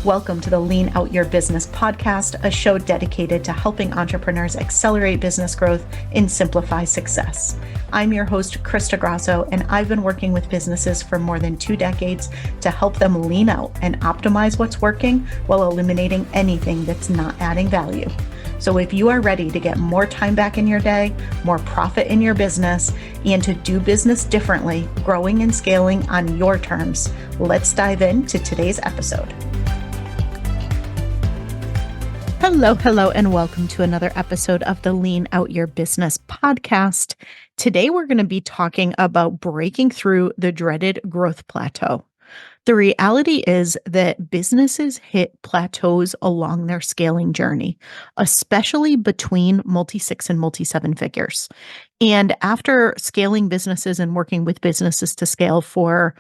Welcome to the Lean Out Your Business podcast, a show dedicated to helping entrepreneurs accelerate business growth and simplify success. I'm your host, Krista Grasso, and I've been working with businesses for more than 2 decades to help them lean out and optimize what's working while eliminating anything that's not adding value. So if you are ready to get more time back in your day, more profit in your business, and to do business differently, growing and scaling on your terms, let's dive into today's episode. Hello, and welcome to another episode of the Lean Out Your Business podcast. Today, we're going to be talking about breaking through the dreaded growth plateau. The reality is that businesses hit plateaus along their scaling journey, especially between multi-6 and multi-7 figures. And after scaling businesses and working with businesses to scale for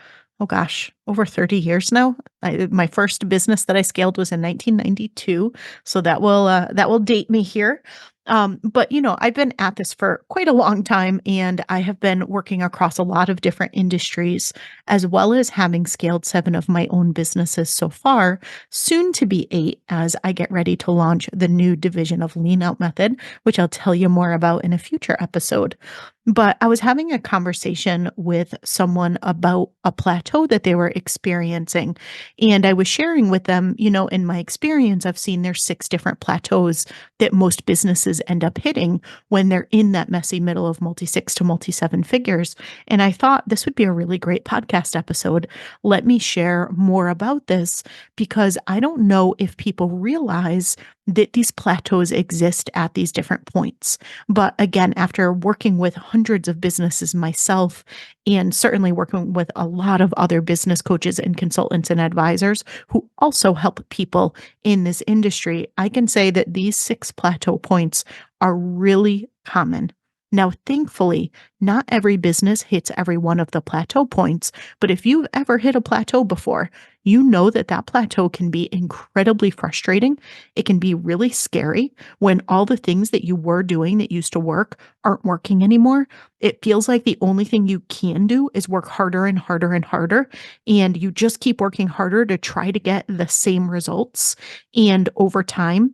over 30 years now. My first business that I scaled was in 1992, so that will date me here. But I've been at this for quite a long time, and I have been working across a lot of different industries, as well as having scaled 7 of my own businesses so far, soon to be 8 as I get ready to launch the new division of Lean Out Method, which I'll tell you more about in a future episode. But I was having a conversation with someone about a plateau that they were experiencing. And I was sharing with them, in my experience, I've seen there's 6 different plateaus that most businesses end up hitting when they're in that messy middle of multi-6 to multi-7 figures. And I thought this would be a really great podcast episode. Let me share more about this because I don't know if people realize that these plateaus exist at these different points. But again, after working with hundreds of businesses myself, and certainly working with a lot of other business coaches and consultants and advisors who also help people in this industry, I can say that these 6 plateau points are really common. Now, thankfully, not every business hits every one of the plateau points, but if you've ever hit a plateau before, you know that that plateau can be incredibly frustrating. It can be really scary when all the things that you were doing that used to work aren't working anymore. It feels like the only thing you can do is work harder and harder and harder, and you just keep working harder to try to get the same results. And over time,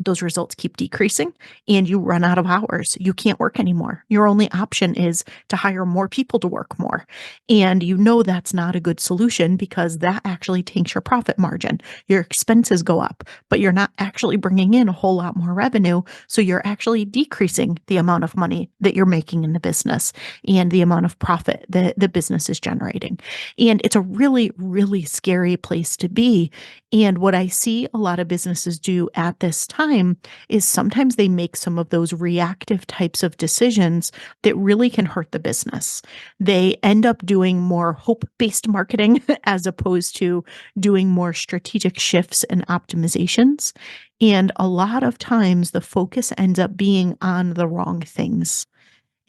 those results keep decreasing and you run out of hours. You can't work anymore. Your only option is to hire more people to work more. And that's not a good solution because that actually tanks your profit margin. Your expenses go up, but you're not actually bringing in a whole lot more revenue. So you're actually decreasing the amount of money that you're making in the business and the amount of profit that the business is generating. And it's a really, really scary place to be. And what I see a lot of businesses do at this time is sometimes they make some of those reactive types of decisions that really can hurt the business. They end up doing more hope-based marketing as opposed to doing more strategic shifts and optimizations. And a lot of times the focus ends up being on the wrong things.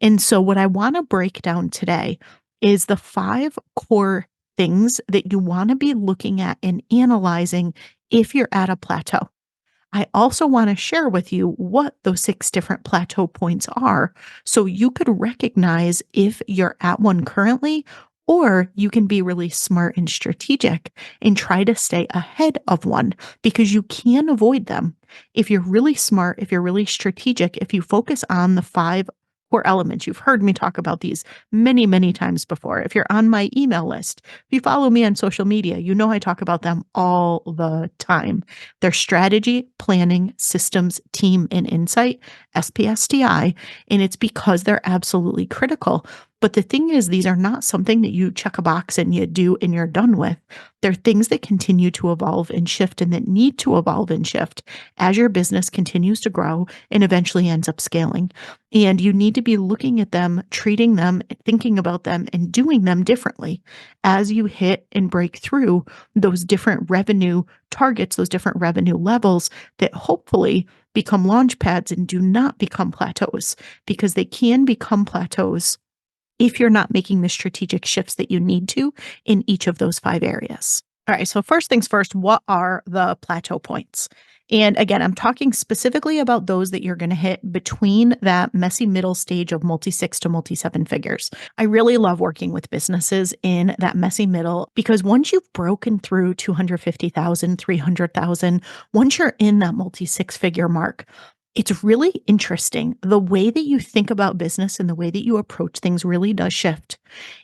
And so what I want to break down today is the 5 core things that you want to be looking at and analyzing if you're at a plateau. I also want to share with you what those 6 different plateau points are so you could recognize if you're at one currently, or you can be really smart and strategic and try to stay ahead of one because you can avoid them. If you're really smart, if you're really strategic, if you focus on the 5 core elements. You've heard me talk about these many, many times before. If you're on my email list, if you follow me on social media, you know I talk about them all the time. They're strategy, planning, systems, team, and insight, SPSTI, and it's because they're absolutely critical. But the thing is, these are not something that you check a box and you do and you're done with. They're things that continue to evolve and shift and that need to evolve and shift as your business continues to grow and eventually ends up scaling. And you need to be looking at them, treating them, thinking about them, and doing them differently as you hit and break through those different revenue targets, those different revenue levels that hopefully become launch pads and do not become plateaus, because they can become plateaus if you're not making the strategic shifts that you need to in each of those 5 areas. All right, so first things first, what are the plateau points? And again, I'm talking specifically about those that you're going to hit between that messy middle stage of multi six to multi seven figures. I really love working with businesses in that messy middle because once you've broken through 250,000, 300,000, once you're in that multi six figure mark, it's really interesting. The way that you think about business and the way that you approach things really does shift.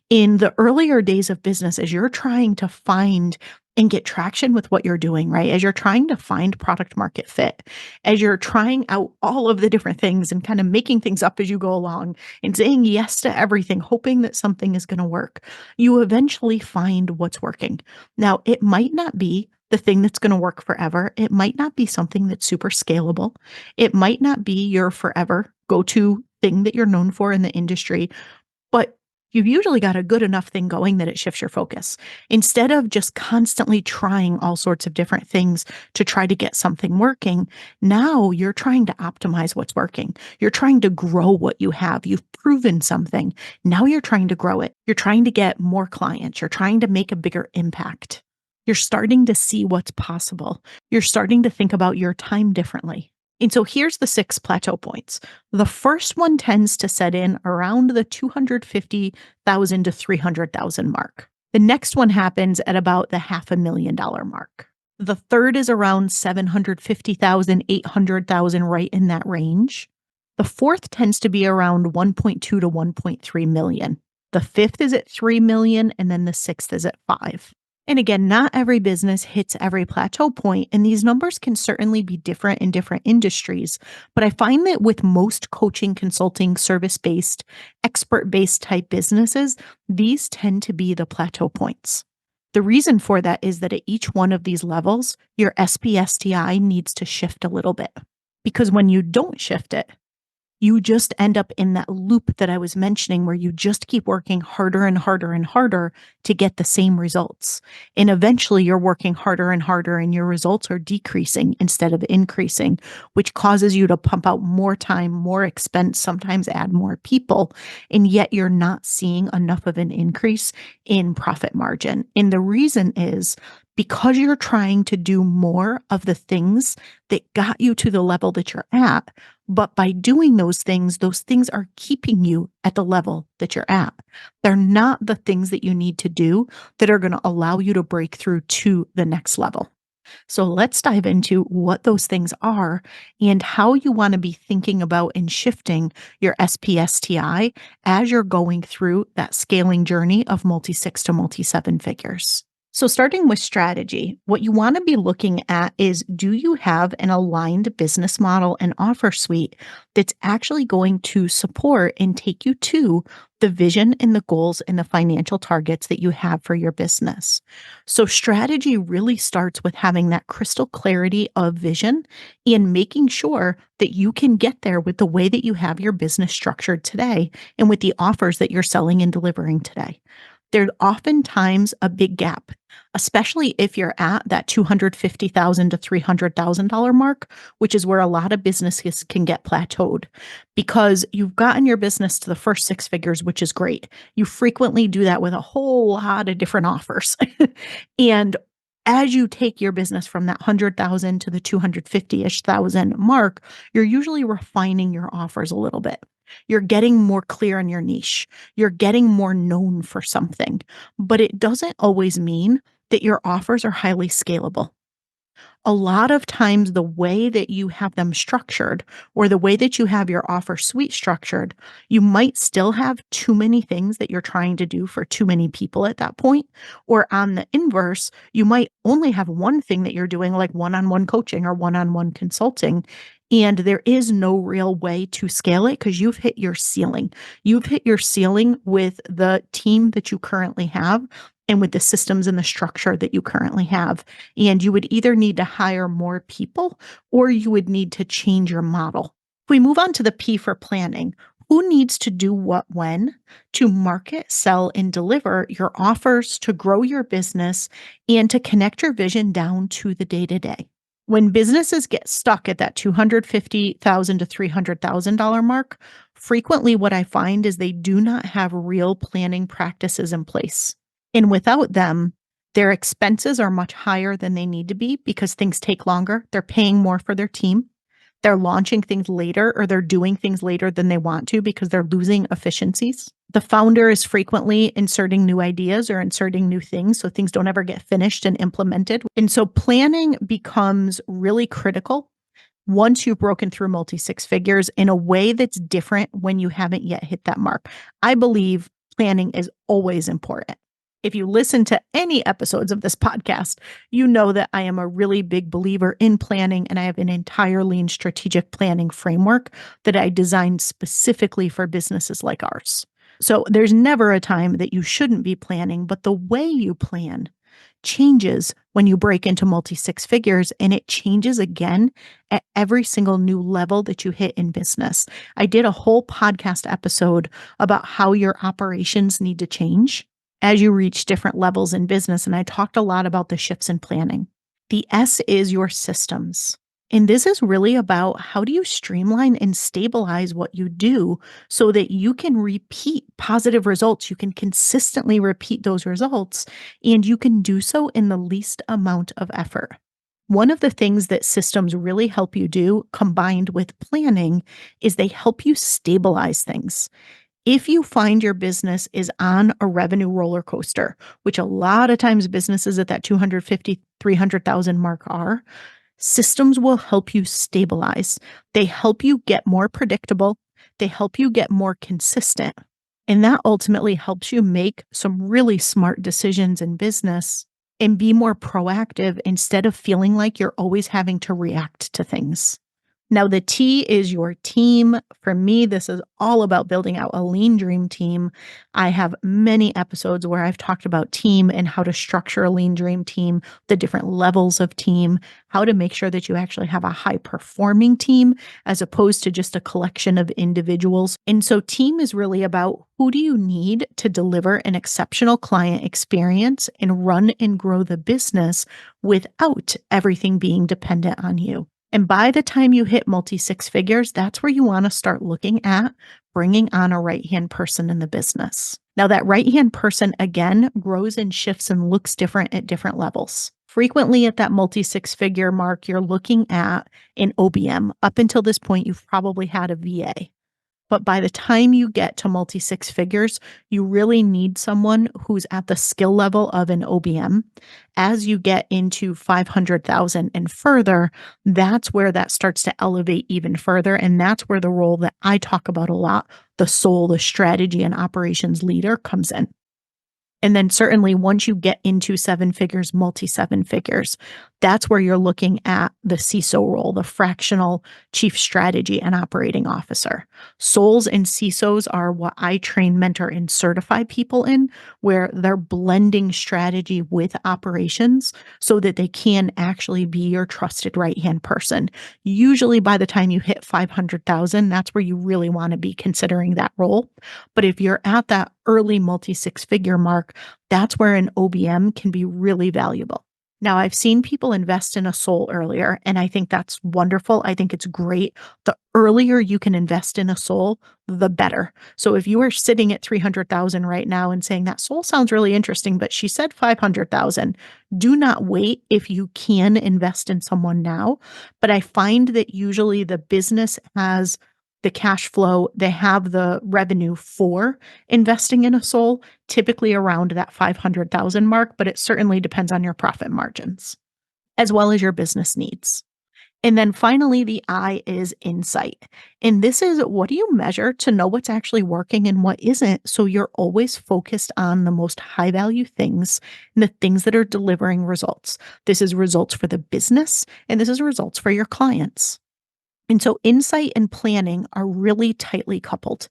In the earlier days of business, as you're trying to find and get traction with what you're doing, right? As you're trying to find product market fit, as you're trying out all of the different things and kind of making things up as you go along and saying yes to everything, hoping that something is going to work, you eventually find what's working. Now, it might not be the thing that's going to work forever. It might not be something that's super scalable. It might not be your forever go to thing that you're known for in the industry, but you've usually got a good enough thing going that it shifts your focus. Instead of just constantly trying all sorts of different things to try to get something working, now you're trying to optimize what's working. You're trying to grow what you have. You've proven something. Now you're trying to grow it. You're trying to get more clients. You're trying to make a bigger impact. You're starting to see what's possible. You're starting to think about your time differently. And so here's the 6 plateau points. The first one tends to set in around the 250,000 to 300,000 mark. The next one happens at about the $500,000 mark. The third is around 750,000, 800,000, right in that range. The fourth tends to be around 1.2 to 1.3 million. The fifth is at 3 million, and then the sixth is at 5. And again, not every business hits every plateau point, and these numbers can certainly be different in different industries. But I find that with most coaching, consulting, service-based, expert-based type businesses, these tend to be the plateau points. The reason for that is that at each one of these levels, your SPSTI needs to shift a little bit. Because when you don't shift it, you just end up in that loop that I was mentioning where you just keep working harder and harder and harder to get the same results. And eventually you're working harder and harder and your results are decreasing instead of increasing, which causes you to pump out more time, more expense, sometimes add more people. And yet you're not seeing enough of an increase in profit margin. And the reason is because you're trying to do more of the things that got you to the level that you're at. But by doing those things are keeping you at the level that you're at. They're not the things that you need to do that are going to allow you to break through to the next level. So let's dive into what those things are and how you want to be thinking about and shifting your SPSTI as you're going through that scaling journey of multi-6 to multi-7 figures. So starting with strategy, what you want to be looking at is, do you have an aligned business model and offer suite that's actually going to support and take you to the vision and the goals and the financial targets that you have for your business? So strategy really starts with having that crystal clarity of vision and making sure that you can get there with the way that you have your business structured today and with the offers that you're selling and delivering today. There's oftentimes a big gap, especially if you're at that $250,000 to $300,000 mark, which is where a lot of businesses can get plateaued because you've gotten your business to the first 6 figures, which is great. You frequently do that with a whole lot of different offers. And as you take your business from that 100,000 to the 250-ish thousand mark, you're usually refining your offers a little bit. You're getting more clear in your niche. You're getting more known for something, but it doesn't always mean that your offers are highly scalable. A lot of times the way that you have them structured or the way that you have your offer suite structured, you might still have too many things that you're trying to do for too many people at that point. Or on the inverse, you might only have one thing that you're doing, like one-on-one coaching or one-on-one consulting. And there is no real way to scale it because you've hit your ceiling. You've hit your ceiling with the team that you currently have and with the systems and the structure that you currently have. And you would either need to hire more people or you would need to change your model. If we move on to the P for planning, who needs to do what when to market, sell, and deliver your offers to grow your business and to connect your vision down to the day-to-day? When businesses get stuck at that $250,000 to $300,000 mark, frequently what I find is they do not have real planning practices in place. And without them, Their expenses are much higher than they need to be because things take longer. They're paying more for their team. They're launching things later or they're doing things later than they want to because they're losing efficiencies. The founder is frequently inserting new ideas or inserting new things, so things don't ever get finished and implemented. And so planning becomes really critical once you've broken through multi six figures in a way that's different when you haven't yet hit that mark. I believe planning is always important. If you listen to any episodes of this podcast, you know that I am a really big believer in planning and I have an entire lean strategic planning framework that I designed specifically for businesses like ours. So there's never a time that you shouldn't be planning, but the way you plan changes when you break into multi six figures, and it changes again at every single new level that you hit in business. I did a whole podcast episode about how your operations need to change as you reach different levels in business. And I talked a lot about the shifts in planning. The S is your systems. And this is really about how do you streamline and stabilize what you do so that you can repeat positive results. You can consistently repeat those results and you can do so in the least amount of effort. One of the things that systems really help you do combined with planning is they help you stabilize things. If you find your business is on a revenue roller coaster, which a lot of times businesses at that 250, 300,000 mark are, systems will help you stabilize. They help you get more predictable. They help you get more consistent. And that ultimately helps you make some really smart decisions in business and be more proactive instead of feeling like you're always having to react to things. Now, the T is your team. For me, this is all about building out a lean dream team. I have many episodes where I've talked about team and how to structure a lean dream team, the different levels of team, how to make sure that you actually have a high performing team as opposed to just a collection of individuals. And so team is really about who do you need to deliver an exceptional client experience and run and grow the business without everything being dependent on you. And by the time you hit multi six figures, that's where you want to start looking at bringing on a right hand person in the business. Now, that right hand person, again, grows and shifts and looks different at different levels. Frequently at that multi six figure mark, you're looking at an OBM. Up until this point, you've probably had a VA. But by the time you get to multi six figures, you really need someone who's at the skill level of an OBM. As you get into 500,000 and further, that's where that starts to elevate even further. And that's where the role that I talk about a lot, the soul, the strategy and operations leader comes in. And then certainly once you get into seven figures, multi seven figures, that's where you're looking at the CISO role, the fractional chief strategy and operating officer. SOLs and CISOs are what I train, mentor, and certify people in, where they're blending strategy with operations so that they can actually be your trusted right-hand person. Usually by the time you hit 500,000, that's where you really want to be considering that role. But if you're at that early multi six figure mark, that's where an OBM can be really valuable. Now, I've seen people invest in a soul earlier, and I think that's wonderful. I think it's great. The earlier you can invest in a soul, the better. So if you are sitting at 300,000 right now and saying that soul sounds really interesting, but she said 500,000, do not wait if you can invest in someone now. But I find that usually the business has the cash flow, they have the revenue for investing in a soul, typically around that 500,000 mark, but it certainly depends on your profit margins as well as your business needs. And then finally, the I is insight. And this is what do you measure to know what's actually working and what isn't? So you're always focused on the most high value things and the things that are delivering results. This is results for the business and this is results for your clients. And so insight and planning are really tightly coupled.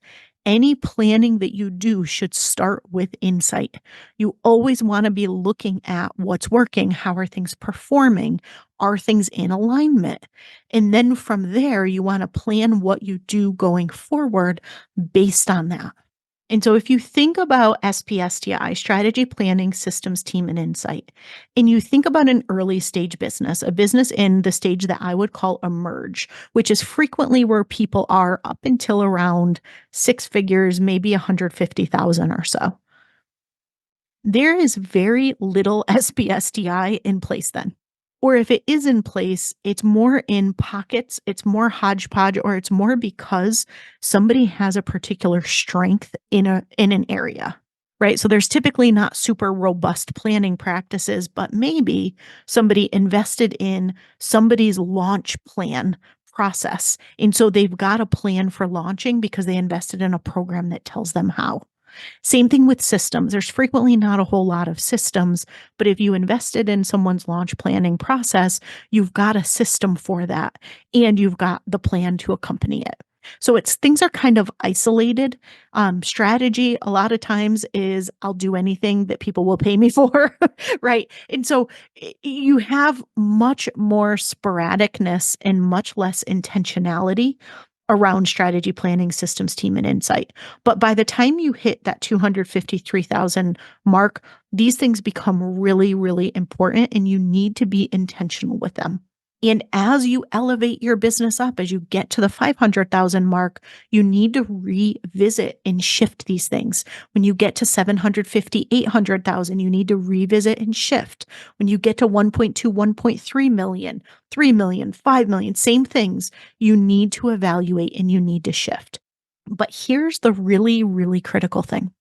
Any planning that you do should start with insight. You always want to be looking at what's working. How are things performing? Are things in alignment? And then from there, you want to plan what you do going forward based on that. And so if you think about SPSTI, strategy, planning, systems, team, and insight, and you think about an early stage business, a business in the stage that I would call emerge, which is frequently where people are up until around six figures, maybe 150,000 or so. There is very little SBSTI in place then. Or if it is in place, it's more in pockets, it's more hodgepodge, or it's more because somebody has a particular strength in an area. Right? So there's typically not super robust planning practices, but maybe somebody invested in somebody's launch plan process. And so they've got a plan for launching because they invested in a program that tells them how. Same thing with systems. There's frequently not a whole lot of systems, but if you invested in someone's launch planning process, you've got a system for that and you've got the plan to accompany it. So it's things are kind of isolated. Strategy a lot of times is I'll do anything that people will pay me for, right? And so you have much more sporadicness and much less intentionality around strategy planning, systems, team, and insight. But by the time you hit that 253,000 mark, these things become really, really important and you need to be intentional with them. And as you elevate your business up, as you get to the 500,000 mark, you need to revisit and shift these things. When you get to 750, 800,000, you need to revisit and shift. When you get to 1.2, 1.3 million, 3 million, 5 million, same things, you need to evaluate and you need to shift. But here's the really, really critical thing.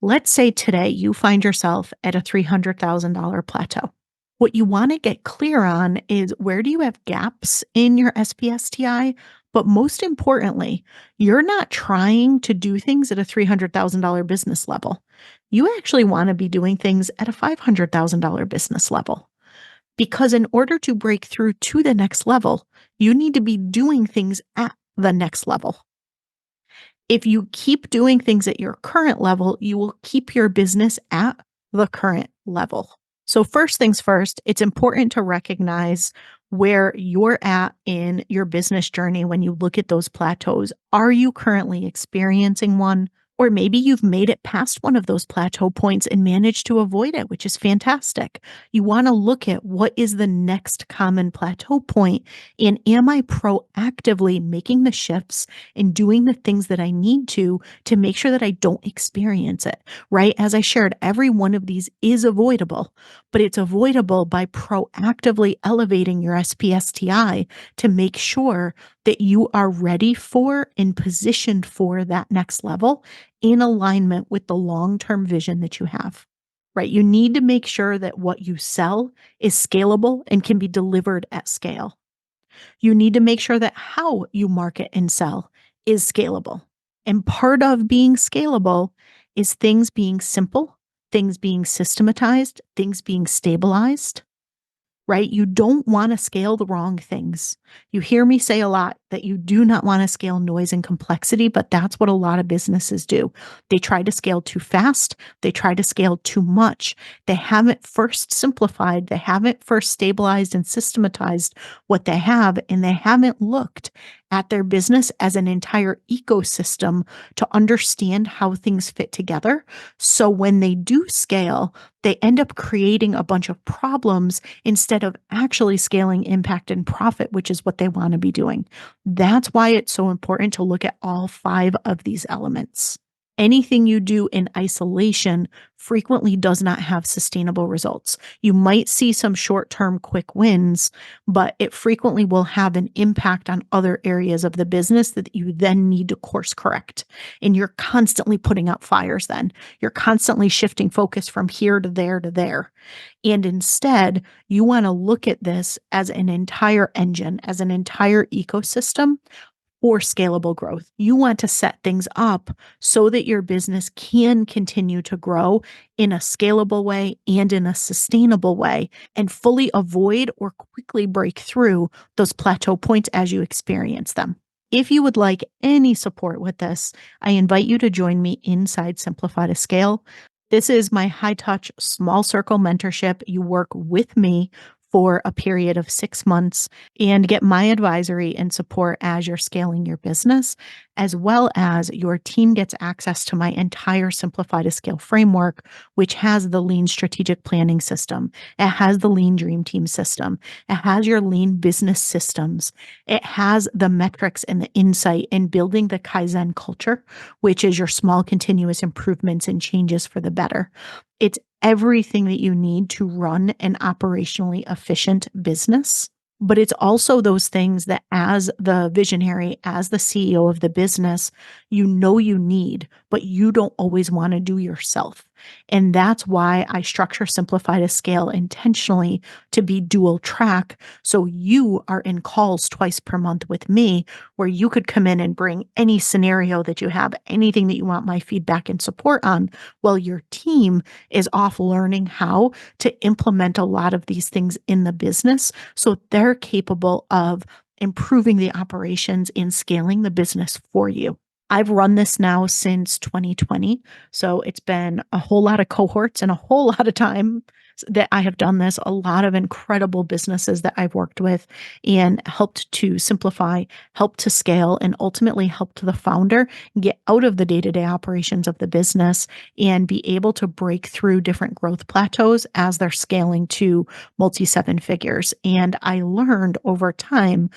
Let's say today you find yourself at a $300,000 plateau. What you want to get clear on is where do you have gaps in your SPSTI? But most importantly, you're not trying to do things at a $300,000 business level. You actually want to be doing things at a $500,000 business level. Because in order to break through to the next level, you need to be doing things at the next level. If you keep doing things at your current level, you will keep your business at the current level. So, first things first, it's important to recognize where you're at in your business journey when you look at those plateaus. Are you currently experiencing one? Or maybe you've made it past one of those plateau points and managed to avoid it, which is fantastic. You want to look at what is the next common plateau point, and am I proactively making the shifts and doing the things that I need to make sure that I don't experience it, right? As I shared, every one of these is avoidable, but it's avoidable by proactively elevating your SPSTI to make sure that you are ready for and positioned for that next level in alignment with the long-term vision that you have, right? You need to make sure that what you sell is scalable and can be delivered at scale. You need to make sure that how you market and sell is scalable. And part of being scalable is things being simple, things being systematized, things being stabilized, right? You don't want to scale the wrong things. You hear me say a lot that you do not want to scale noise and complexity, but that's what a lot of businesses do. They try to scale too fast. They try to scale too much. They haven't first simplified. They haven't first stabilized and systematized what they have, and they haven't looked at their business as an entire ecosystem to understand how things fit together. So when they do scale, they end up creating a bunch of problems instead of actually scaling impact and profit, which is what they want to be doing. That's why it's so important to look at all 5 of these elements. Anything you do in isolation frequently does not have sustainable results. You might see some short-term quick wins, but it frequently will have an impact on other areas of the business that you then need to course correct. And you're constantly putting out fires then. You're constantly shifting focus from here to there to there. And instead, you want to look at this as an entire engine, as an entire ecosystem or scalable growth. You want to set things up so that your business can continue to grow in a scalable way and in a sustainable way and fully avoid or quickly break through those plateau points as you experience them. If you would like any support with this, I invite you to join me inside Simplify to Scale. This is my high touch, small circle mentorship. You work with me for a period of 6 months and get my advisory and support as you're scaling your business, as well as your team gets access to my entire Simplify to Scale framework, which has the lean strategic planning system. It has the lean dream team system. It has your lean business systems. It has the metrics and the insight in building the Kaizen culture, which is your small continuous improvements and changes for the better. It's everything that you need to run an operationally efficient business. But it's also those things that, as the visionary, as the CEO of the business, you need, but you don't always want to do yourself. And that's why I structure Simplify to Scale intentionally to be dual track. So you are in calls twice per month with me, where you could come in and bring any scenario that you have, anything that you want my feedback and support on, while your team is off learning how to implement a lot of these things in the business so they're capable of improving the operations and scaling the business for you. I've run this now since 2020. So it's been a whole lot of cohorts and a whole lot of time that I have done this, a lot of incredible businesses that I've worked with and helped to simplify, help to scale, and ultimately helped the founder get out of the day to day operations of the business and be able to break through different growth plateaus as they're scaling to multi seven figures. And I learned over time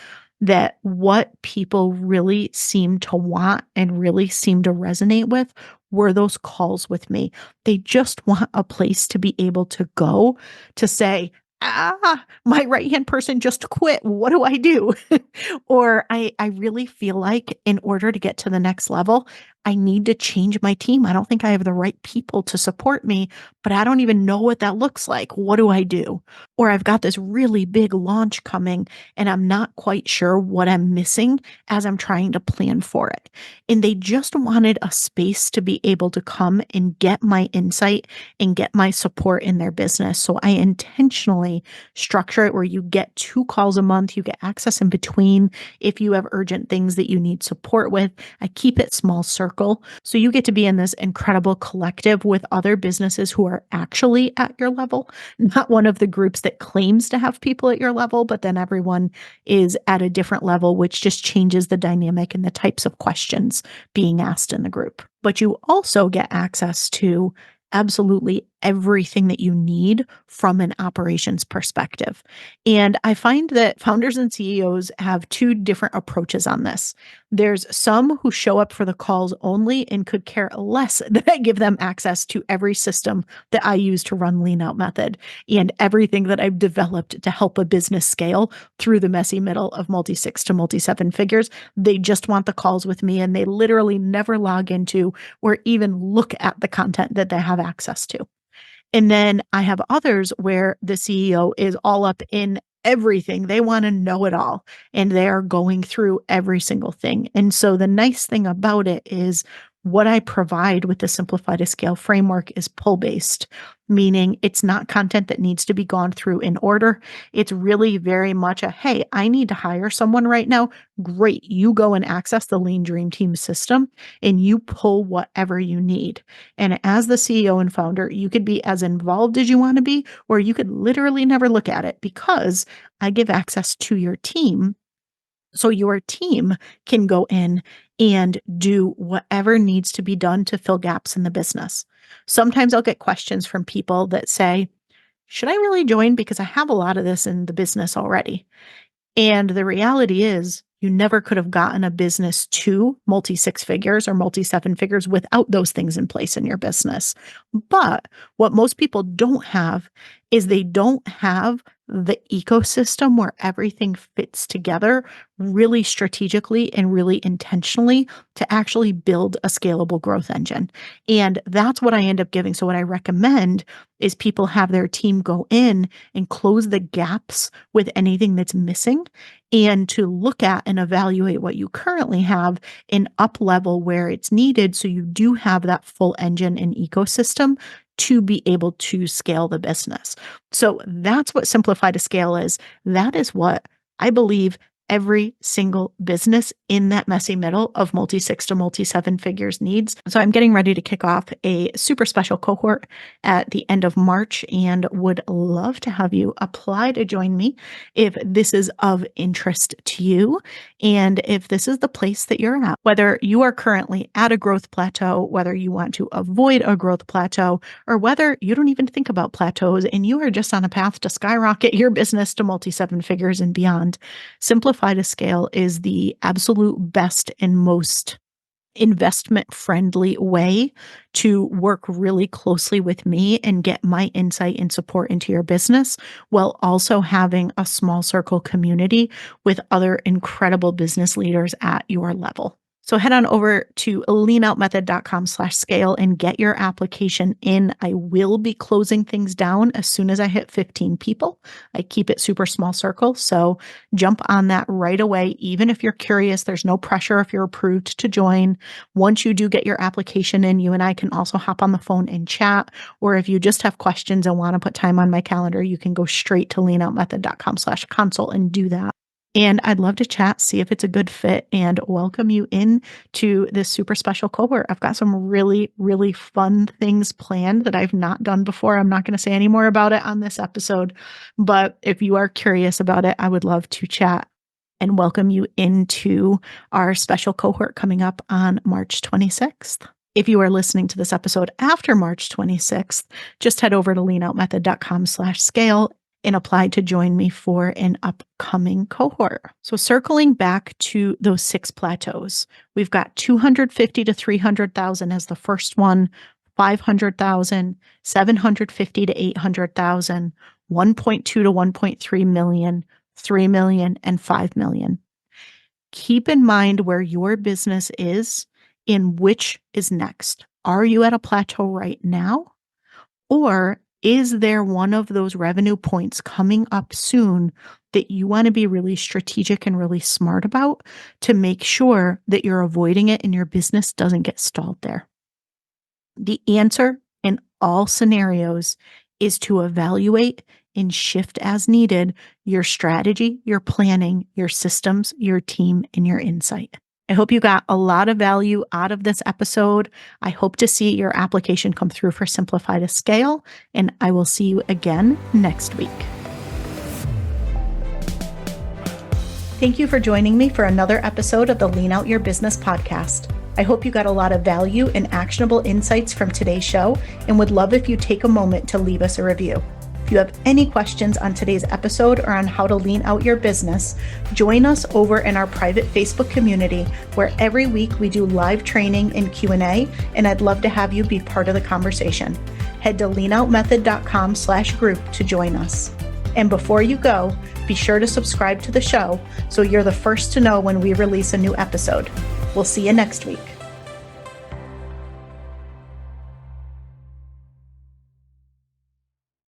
that what people really seem to want and really seem to resonate with were those calls with me. They just want a place to be able to go to say, my right hand person just quit. What do I do? Or I really feel like in order to get to the next level, I need to change my team. I don't think I have the right people to support me, but I don't even know what that looks like. What do I do? Or I've got this really big launch coming and I'm not quite sure what I'm missing as I'm trying to plan for it. And they just wanted a space to be able to come and get my insight and get my support in their business. So I intentionally structure it where you get 2 calls a month, you get access in between if you have urgent things that you need support with. I keep it small circle. So you get to be in this incredible collective with other businesses who are actually at your level, not one of the groups that claims to have people at your level, but then everyone is at a different level, which just changes the dynamic and the types of questions being asked in the group. But you also get access to absolutely everything that you need from an operations perspective. And I find that founders and CEOs have two different approaches on this. There's some who show up for the calls only and could care less that I give them access to every system that I use to run Lean Out Method and everything that I've developed to help a business scale through the messy middle of multi six to multi seven figures. They just want the calls with me and they literally never log into or even look at the content that they have access to. And then I have others where the CEO is all up in everything. They want to know it all and they are going through every single thing. And so the nice thing about it is what I provide with the Simplify to Scale framework is pull based, meaning it's not content that needs to be gone through in order. It's really very much a, hey, I need to hire someone right now. Great. You go and access the Lean Dream Team system and you pull whatever you need. And as the CEO and founder, you could be as involved as you want to be, or you could literally never look at it because I give access to your team. So your team can go in and do whatever needs to be done to fill gaps in the business. Sometimes I'll get questions from people that say, should I really join? Because I have a lot of this in the business already. And the reality is, you never could have gotten a business to multi six figures or multi seven figures without those things in place in your business. But what most people don't have is they don't have the ecosystem where everything fits together really strategically and really intentionally to actually build a scalable growth engine. And that's what I end up giving. So, what I recommend is people have their team go in and close the gaps with anything that's missing and to look at and evaluate what you currently have and up level where it's needed so you do have that full engine and ecosystem to be able to scale the business. So that's what Simplify to Scale is. That is what I believe every single business in that messy middle of multi-6 to multi-7 figures needs. So I'm getting ready to kick off a super special cohort at the end of March and would love to have you apply to join me if this is of interest to you and if this is the place that you're at. Whether you are currently at a growth plateau, whether you want to avoid a growth plateau, or whether you don't even think about plateaus and you are just on a path to skyrocket your business to multi-7 figures and beyond, Simplify to Scale is the absolute best and most investment-friendly way to work really closely with me and get my insight and support into your business while also having a small circle community with other incredible business leaders at your level. So head on over to leanoutmethod.com/scale and get your application in. I will be closing things down as soon as I hit 15 people. I keep it super small circle. So jump on that right away. Even if you're curious, there's no pressure if you're approved to join. Once you do get your application in, you and I can also hop on the phone and chat. Or if you just have questions and want to put time on my calendar, you can go straight to leanoutmethod.com/consult and do that. And I'd love to chat, see if it's a good fit, and welcome you in to this super special cohort. I've got some really, really fun things planned that I've not done before. I'm not going to say any more about it on this episode, but if you are curious about it, I would love to chat and welcome you into our special cohort coming up on March 26th. If you are listening to this episode after March 26th, just head over to leanoutmethod.com/scale and apply to join me for an upcoming cohort. So circling back to those 6 plateaus, we've got 250 to 300,000 as the first one, 500,000, 750 to 800,000, 1.2 to 1.3 million, 3 million, and 5 million. Keep in mind where your business is and which is next. Are you at a plateau right now? Or is there one of those revenue points coming up soon that you want to be really strategic and really smart about to make sure that you're avoiding it and your business doesn't get stalled there? The answer in all scenarios is to evaluate and shift as needed your strategy, your planning, your systems, your team, and your insight. I hope you got a lot of value out of this episode. I hope to see your application come through for Simplify to Scale, and I will see you again next week. Thank you for joining me for another episode of the Lean Out Your Business podcast. I hope you got a lot of value and actionable insights from today's show and would love if you take a moment to leave us a review. If you have any questions on today's episode or on how to lean out your business, join us over in our private Facebook community where every week we do live training and Q&A, and I'd love to have you be part of the conversation. Head to leanoutmethod.com/group to join us. And before you go, be sure to subscribe to the show so you're the first to know when we release a new episode. We'll see you next week.